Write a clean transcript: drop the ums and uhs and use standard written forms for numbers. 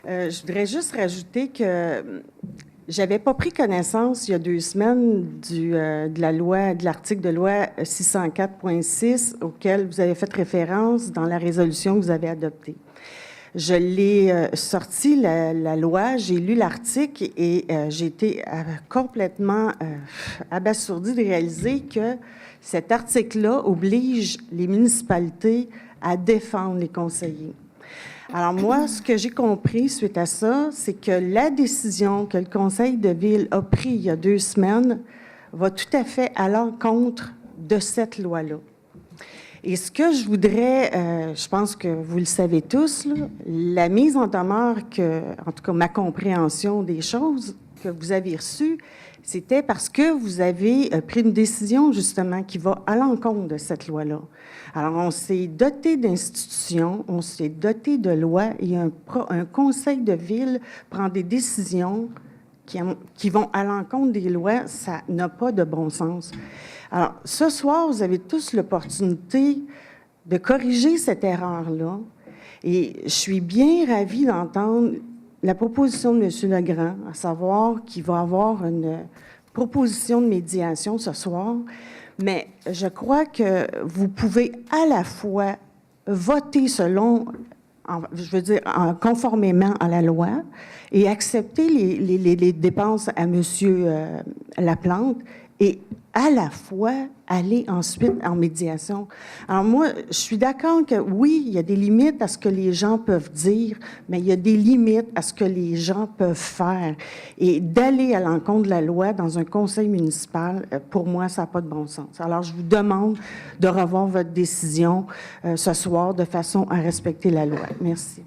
Je voudrais juste rajouter que j'avais pas pris connaissance il y a 2 semaines de l'article de loi 604.6 auquel vous avez fait référence dans la résolution que vous avez adoptée. Je l'ai sorti, la loi, j'ai lu l'article et j'ai été complètement abasourdie de réaliser que cet article-là oblige les municipalités à défendre les conseillers. Alors moi, ce que j'ai compris suite à ça, c'est que la décision que le conseil de ville a prise il y a 2 semaines va tout à fait à l'encontre de cette loi-là. Et ce que je voudrais, je pense que vous le savez tous, là, la mise en demeure en tout cas ma compréhension des choses que vous avez reçues, c'était parce que vous avez pris une décision justement qui va à l'encontre de cette loi-là. Alors, on s'est doté d'institutions, on s'est doté de lois et un conseil de ville prend des décisions qui vont à l'encontre des lois, ça n'a pas de bon sens. Alors, ce soir, vous avez tous l'opportunité de corriger cette erreur-là. Et je suis bien ravie d'entendre la proposition de M. Legrand, à savoir qu'il va avoir une proposition de médiation ce soir. Mais je crois que vous pouvez à la fois voter conformément à la loi et accepter les dépenses à M. Laplante et à la fois aller ensuite en médiation. Alors moi, je suis d'accord que oui, il y a des limites à ce que les gens peuvent dire, mais il y a des limites à ce que les gens peuvent faire. Et d'aller à l'encontre de la loi dans un conseil municipal, pour moi, ça n'a pas de bon sens. Alors, je vous demande de revoir votre décision ce soir de façon à respecter la loi. Merci.